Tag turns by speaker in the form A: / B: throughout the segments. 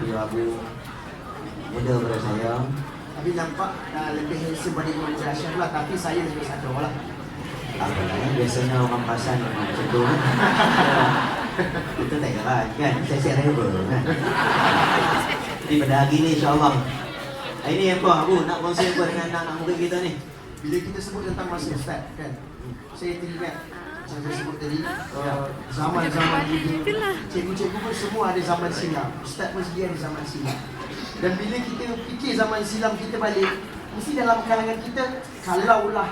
A: Pio Abu muda pada saya.
B: Tapi nampak lebih handsome pada Imam Syah lah. Tapi saya lebih sadar lah.
A: Apa lah ya, biasanya orang pasan memang macam tu kan. Kita tak jalan kan, saya rebel kan. Jadi pada hari ni insyaAllah. Ini apa Abu, nak kongsi apa dengan anak-anak murid kita ni?
B: Bila kita sebut tentang masa Ustaz kan, saya teringat macam saya sebut tadi, zaman-zaman dulu cikgu-cikgu pun semua ada zaman silam, Ustaz pun sendiri ada zaman silam. Dan bila kita fikir zaman silam kita balik, mesti dalam kalangan kita, kalaulah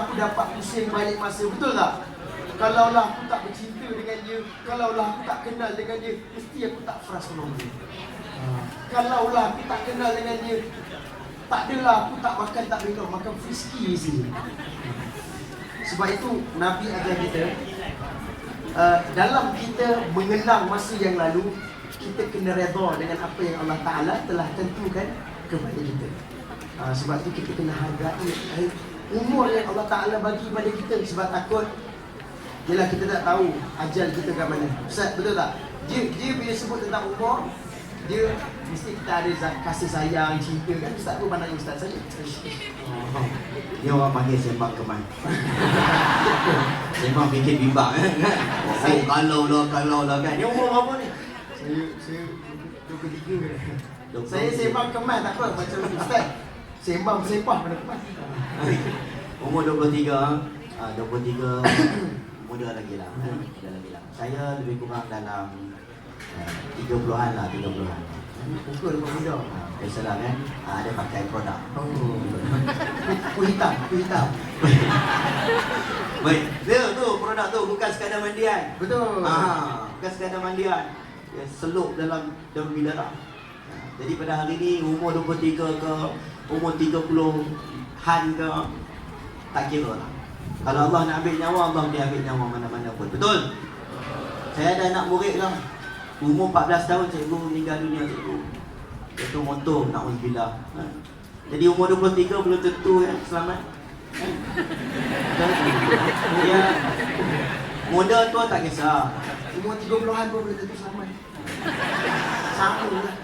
B: aku dapat pusing balik masa, betul tak? Kalaulah aku tak bercinta dengan dia, kalaulah aku tak kenal dengan dia, mesti aku tak frust dengan dia. Kalaulah aku tak kenal dengan dia, tak adalah aku tak makan, tak minum, makan frisky sini. Sebab itu Nabi ajar kita, dalam kita mengenang masa yang lalu, kita kena redha dengan apa yang Allah Ta'ala telah tentukan kepada kita. Sebab itu kita kena hargai umur yang Allah Ta'ala bagi pada kita. Sebab takut, yelah kita tak tahu ajal kita kat mana. Ustaz, betul tak? Dia bila sebut tentang umur, dia mesti kita ada kasih sayang, cinta kan. Ustaz pun pandang Ustaz saja.
A: Dia orang panggil sembang keman. Sembang bikin bimbang kan. Oh, kalau lah kan. Dia umur berapa ni?
B: Saya 23. Saya sembang keman tak apa, macam Ustaz sembang bersepah pada keman.
A: Umur 23, 23 muda lagi lah. Saya lebih kurang dalam 30-an lah, 30-an.
B: Pukul lebih muda.
A: Biasalah kan, ada pakai produk.
B: Kuih hitam.
A: Baik, dia tu produk tu bukan sekadar mandian.
B: Betul.
A: Bukan sekadar mandian. Dia seluk dalam bilara. Jadi pada hari ni umur 23 ke, umur 30-an ke, tak kira lah. Kalau Allah nak ambil nyawa, Allah dia ambil nyawa mana-mana pun. Betul? Saya ada anak murid lah. Umur 14 tahun cikgu meninggal dunia cikgu. Jatuh motor, na'udzubillah. Jadi umur 23 belum tentu ya, selamat. Ya, muda tu tak kisah.
B: Umur 30-an pun boleh tentu selamat. Sama lah.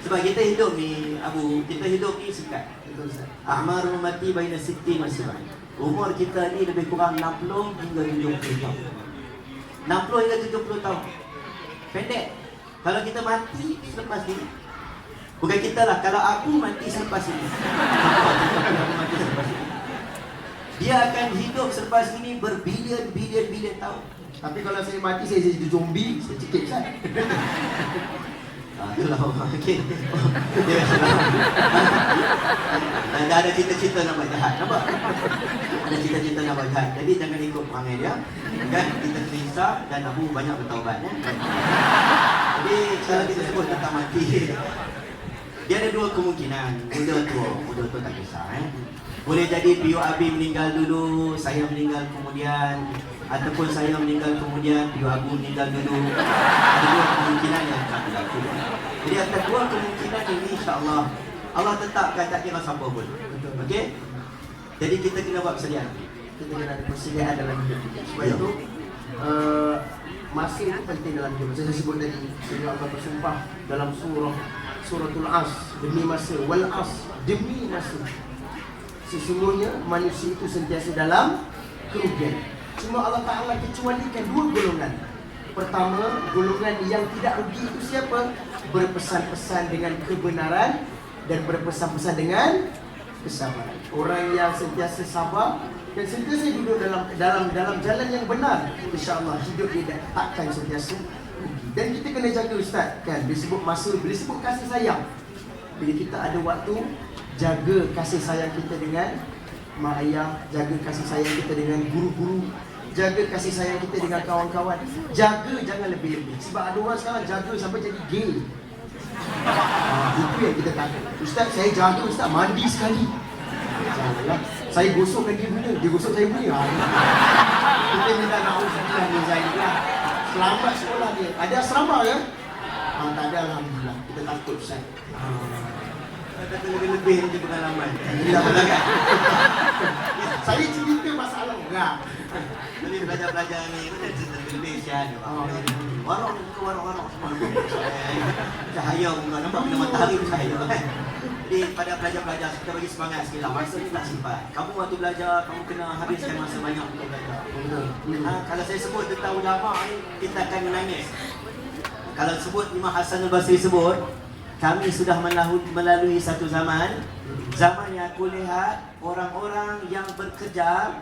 A: Sebab kita hidup ni, Abu, kita hidup ni sekat.
B: Betul Ustaz.
A: Ahmar umati baina 60 wa 70. Umur kita ni lebih kurang 60 hingga 70 tahun. 60 hingga 70 tahun. Pendek. Kalau kita mati selepas ini. Bukan kita lah, kalau aku mati selepas ini. Dia akan hidup selepas ini berbilion-bilion tahun.
B: Tapi kalau saya mati, saya jadi zombie, saya cekik Ustaz.
A: Itulah orang. Okey. Dia dah ada cita-cita nak buat jahat. Nampak? Ada cita-cita nak buat jahat. Jadi jangan ikut perangai dia. Kan? Kita terisa dan Abu banyak bertaubat. Jadi kalau kita sebut tentang mati, dia ada dua kemungkinan. Muda tu tak kisah. Boleh jadi Pio Abi meninggal dulu, saya meninggal kemudian, ataupun saya meninggal kemudian Pio Abu meninggal dulu. Ada dua kemungkinan yang akan berlaku. Jadi atas dua kemungkinan ini insya-Allah Allah tetapkan tak kira siapa pun. Okey? Jadi kita kena buat persediaan.
B: Kita kena ada persediaan dalam hidup kita. Sebab itu masa itu penting dalam hidup. Saya sebut tadi, sehingga Allah bersumpah dalam suratul As, demi masa, wal As, demi masa. Sesungguhnya manusia itu sentiasa dalam kerugian. Cuma Allah Ta'ala kecualikan dua golongan. Pertama, golongan yang tidak rugi itu siapa? Berpesan-pesan dengan kebenaran dan berpesan-pesan dengan kesabaran. Orang yang sentiasa sabar dan sentiasa duduk dalam jalan yang benar, insya-Allah hidup dia takkan sentiasa rugi. Dan kita kena jaga Ustaz kan, disebut masa, bila sebut kasih sayang. Bila kita ada waktu, jaga kasih sayang kita dengan mak ayah, jaga kasih sayang kita dengan guru-guru, jaga kasih sayang kita dengan kawan-kawan. Jaga jangan lebih-lebih. Sebab ada orang sekarang jaga sampai jadi gay. Itu yang kita takut. Ustaz, saya jaga Ustaz, mandi sekali. Janganlah. Saya gosokkan dia punya, dia gosok saya punya. Kita minta na'udzubillah min zalik lah. Selamat sekolah dia. Ada asrama ke? Tak ada, alhamdulillah. Kita takut Ustaz.
A: Kata lebih-lebih nanti pengalaman. Tidak betul kan?
B: Saya cerita masalah orang.
A: Jadi pelajar-pelajar ni macam cerita lebih sian. Warung ke warung-warung semua nampak cahaya muka nampak benda matahari cahaya kan. Jadi pada pelajar-pelajar kita bagi semangat sikit lah. Masa ni tak simpan. Kamu waktu belajar kamu kena habiskan masa banyak untuk belajar. Kalau saya sebut tentang ulama ni kita akan menangis. Kalau sebut Imam Hasan al-Basri sebut, kami sudah melalui satu zaman yang aku lihat orang-orang yang bekerja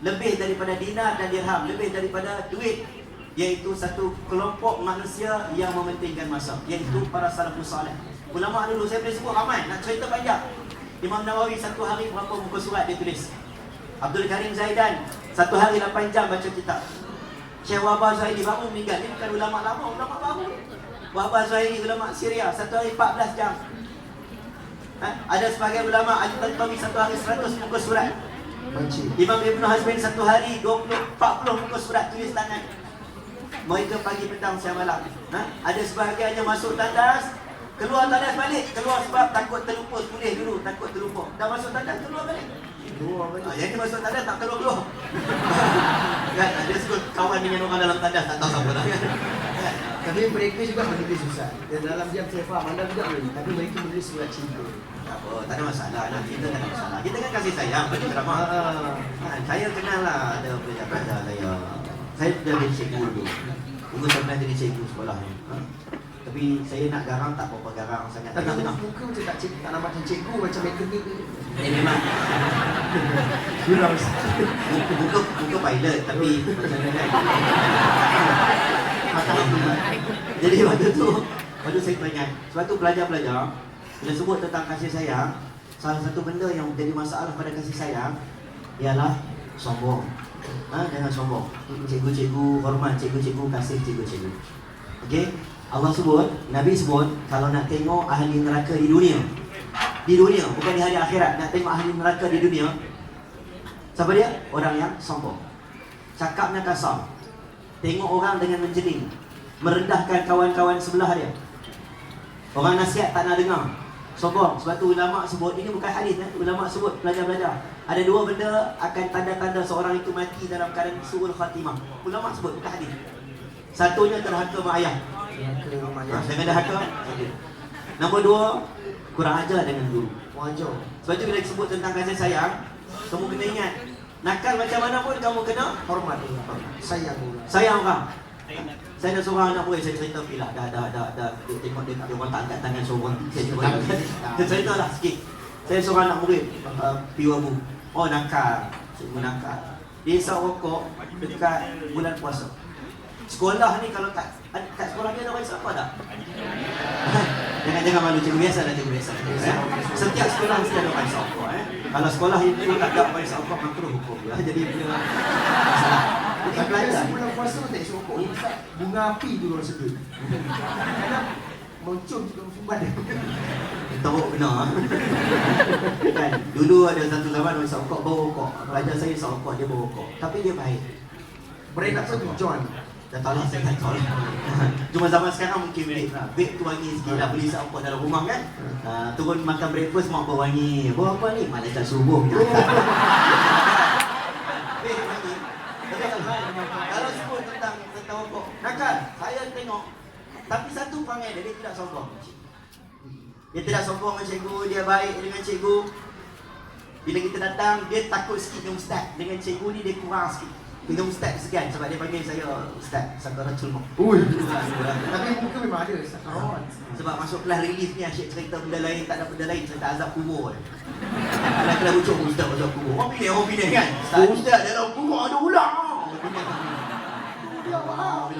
A: lebih daripada dinar dan dirham, lebih daripada duit, iaitu satu kelompok manusia yang mementingkan masa, iaitu para salafus salih. Ulama dulu saya boleh sebut ramai, nak cerita banyak. Imam Nawawi satu hari berapa muka surat dia tulis. Abdul Karim Zaidan satu hari 8 jam baca kitab. Syekh Wahbah Zuhaili baru meninggal, dia bukan ulama lama, ulama baru. Wahbah Zuhaili ulama Syria satu hari 14 jam. Ada sebagai ulama Ali Tantawi satu hari 100 muka surat. Imam Ibn Hazmin satu hari 40 muka surat tulis tangan. Mereka pagi petang siang malam. Ada sebahagiannya masuk tandas, keluar tandas balik, keluar sebab takut terlupa, pulih dulu, takut terlupa. Dah masuk tandas keluar balik. Yang ni masuk tandas tak keluar. Kan ada sebut kawan dengan orang dalam tandas tak tahu siapa dah.
B: Tapi mereka juga menulis susah. Dan dalam diam saya faham anda juga menulis. Tapi mereka menulis surat cinta.
A: Tak apa, tak ada masalah. Kita tak ada masalah. Kita kan kasih sayang, bagi drama. Saya kenal lah ada pelajar-pelajar saya. Saya dah jadi cikgu dulu. Dulu saya pernah jadi cikgu sekolah ni. Tapi saya nak garang tak apa-apa garang sangat.
B: Tengah-tengah muka macam tak cikgu, tak nak macam cikgu, macam mekanik.
A: Memang muka pilot tapi macam mana kan. Jadi waktu saya teringat. Sebab tu pelajar-pelajar bila sebut tentang kasih sayang, salah satu benda yang jadi masalah pada kasih sayang ialah sombong. Jangan sombong. Cikgu-cikgu hormat cikgu-cikgu, kasih cikgu-cikgu. Okey? Allah sebut, Nabi sebut kalau nak tengok ahli neraka di dunia, bukan di hari akhirat, nak tengok ahli neraka di dunia, siapa dia? Orang yang sombong, cakapnya kasar, tengok orang dengan menjeling, merendahkan kawan-kawan sebelah dia, orang nasihat tak nak dengar, sombong. Sebab tu ulama sebut, ini bukan hadis, ulama sebut pelajar-pelajar, ada dua benda akan tanda-tanda seorang itu mati dalam keadaan su'ul khatimah. Ulama sebut, bukan hadis. Satunya terhaka mak ayah, dengan dahaka. Nombor dua, kurang ajar dengan guru.
B: Wajar.
A: Sebab tu bila disebut tentang kasih sayang, kamu kena ingat, nakal macam mana pun kamu kena
B: Hormat dia.
A: sayang orang. Saya dah seorang anak murid, saya cerita pilah dah dia tengok dia orang tak angkat tangan seorang. Saya cerita lah sikit. Saya seorang anak murid P.W. Oh nakal, cikgu nakal. Dia isap rokok dekat bulan puasa. Sekolah ni kalau kat sekolah ni ada orang isap apa tak? Jangan malu, cikgu biasa dah, cikgu biasa. Setiap sekolah mesti ada orang isap rokok. Kalau sekolah itu tak ada orang isap rokok, makruh hukum lah. Jadi dia masalah. Jadi pelajar
B: bulan puasa tak isap rokok, bunga api tu orang sedut. Muncul dalam sumbat dia.
A: teruk benar. Kan? Dulu ada satu zaman orang isap rokok, bawa rokok. Pelajar saya isap rokok, dia bawa rokok. Tapi dia baik.
B: Brand apa tu? John.
A: Dah tahu lah, saya tak tahu lah. Cuma zaman sekarang mungkin vape lah. Vape tu wangi sikit lah, beli isap rokok dalam rumah kan. Turun makan breakfast, mak bawa wangi. Bawa apa ni? Malaikat subuh. Vape wangi. Tapi kalau sebut tentang rokok, nakal, saya tengok. Tapi satu perangai dia tidak sombong. Dia tidak sombong dengan cikgu, dia baik dengan cikgu. Bila kita datang, dia takut sikit dengan ustaz. Dengan cikgu ni dia kurang sikit. Dengan ustaz segan sebab dia panggil saya ustaz Sakaratul Maut.
B: Ui. Tapi muka memang ada Sakarat.
A: Sebab masuk kelas relief ni asyik cerita benda lain, tak ada benda lain, cerita azab kubur. Kelas hujung ustaz azab kubur. Orang pilih kan? Ustaz dalam kubur ada ular. Dia faham.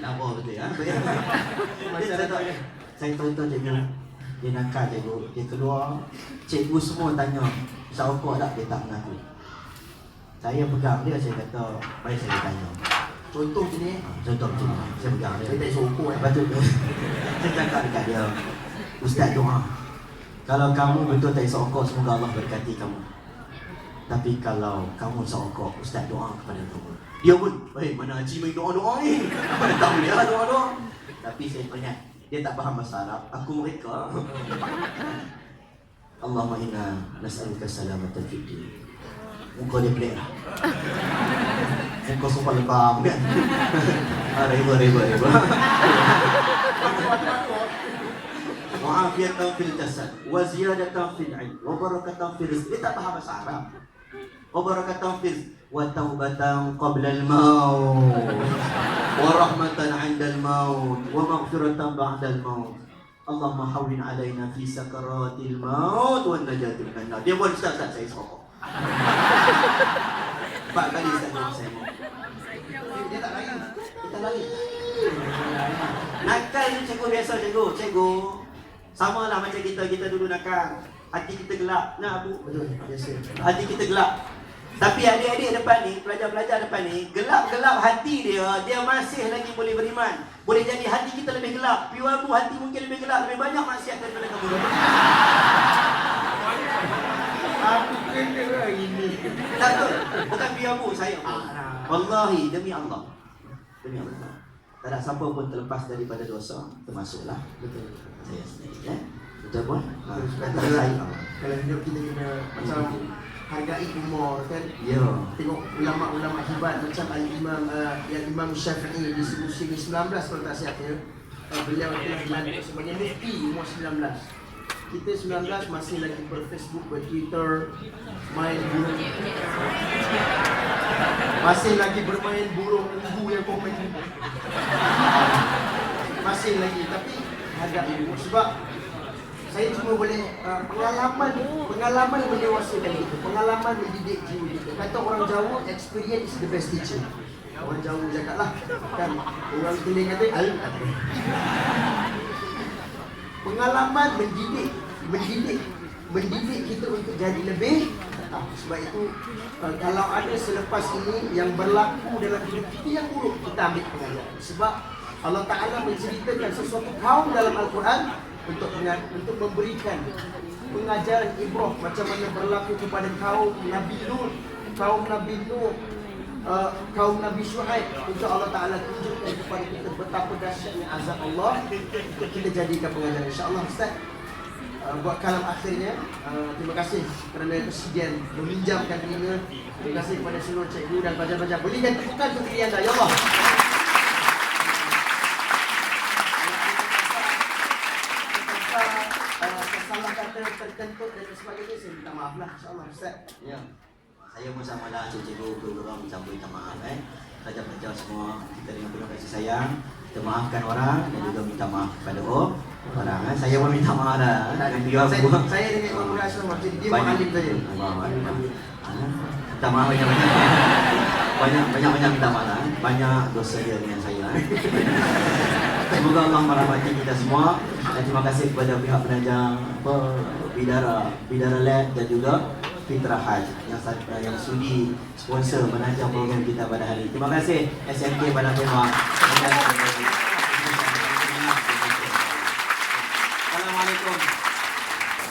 A: Lama betul ya. Saya tonton cikgu. Dia nakal cikgu. Dia keluar. Cikgu semua tanya, isap rokok tak? Dia tak mengaku. Saya pegang dia, saya kata, mari saya tanya.
B: Contoh macam ni.
A: Contoh macam ni. Saya pegang dia.
B: Saya tak isap rokok.
A: Lepas tu, saya cakap dekat dia, Ustaz doa. Kalau kamu betul tak isap rokok, semoga Allah berkati kamu. Tapi kalau kamu sokok, Ustaz doa kepada kamu. Dia pun, mana Haji main doa-doa ni? Mana tahu dia doa-doa. Tapi saya penat. Dia tak faham bahasa Arab. Aku mereka. Allahumma inna nas'aluka salamatan fid din. Muka dia pelik lah. Muka semua lebam kan. Reba. Wa'afiyatan fil jasad wa ziyadatan fil ilm wa barakatan fil rizq. Dia tak faham bahasa Arab. Wa barakatan fil wa taubatan qabla al-maut wa rahmatan 'inda al-maut wa maghfiratan ba'da al-maut. Allahumma hawwin 'alaina fi sakaratil maut wa najati minan nar. Dia buat Ustaz saya sokok. 4 kali Ustaz saya mau. Dia tak lain. Kita lain. Nakal ni cikgu biasa cikgu. Sama lah macam kita dulu nakal. Hati kita gelap. Nah Abu.
B: Betul, biasa.
A: Hati kita gelap. Tapi adik-adik depan ni, pelajar-pelajar depan ni, gelap-gelap hati dia masih lagi boleh beriman. Boleh jadi hati kita lebih gelap. Piu Abu hati mungkin lebih gelap, lebih banyak maksiat daripada kamu.
B: Aku kena hari ni.
A: Tak tu, bukan Piu Abu, saya. Wallahi, demi Allah. Demi Allah. Tak ada siapa pun terlepas daripada dosa, termasuklah
B: Betul.
A: saya sendiri. Betul pun?
B: Kalau hidup kita kena macam hargai umur kan.
A: Ya.
B: Tengok ulama-ulama hebat macam Imam Syafi'i di usia 19 kalau tak silap ya. Beliau telah dilantik sebagai mufti umur 19. Kita 19 masih lagi ber-Facebook, ber-Twitter, main burung. Masih lagi bermain burung ibu yang komen. Masih lagi, tapi hargai umur sebab saya cuma boleh pengalaman mendewasakan kita, pengalaman mendidik jiwa kita. Kata orang Jawa, experience is the best teacher. Orang Jawa cakap lah, kan orang Keling kata pengalaman mendidik kita untuk jadi lebih. Sebab itu kalau ada selepas ini yang berlaku dalam hidup kita yang buruk, kita ambil pelajaran. Sebab Allah Ta'ala menceritakan sesuatu kaum dalam Al-Quran untuk memberikan pengajaran ibrah macam mana berlaku kepada kaum Nabi Lut, kaum Nabi Nuh, kaum Nabi Syuaib. Untuk Allah Ta'ala tunjukkan kepada kita betapa dahsyatnya azab Allah untuk kita jadikan pengajaran. InsyaAllah Ustaz, buat kalam akhirnya, terima kasih kerana persediaan meminjamkan telinga. Terima kasih kepada seluruh cikgu dan pelajar-pelajar. Berikan tepukan untuk diri anda, ya Allah. Salah kata terkentut dan sebagainya, saya minta maaf lah, insyaAllah Ustaz.
A: Ya. Saya pun sama lah cikgu orang mencampur minta maaf pelajar-pelajar semua, kita dengan penuh kasih sayang kita maafkan orang dan juga minta maaf kepada orang. Saya pun minta maaf dah.
B: Saya dengan Imam Murad Ashraf, dia mengalim saya.
A: Minta maaf banyak-banyak. Banyak-banyak minta maaf. Banyak dosa dia dengan saya. Semoga Allah merahmati kita semua. Dan terima kasih kepada pihak penajam Bidara Lab dan juga Fitrah Haj yang sudi sponsor menajam program kita pada hari ini. Terima kasih SMK Padang Tembak. Assalamualaikum.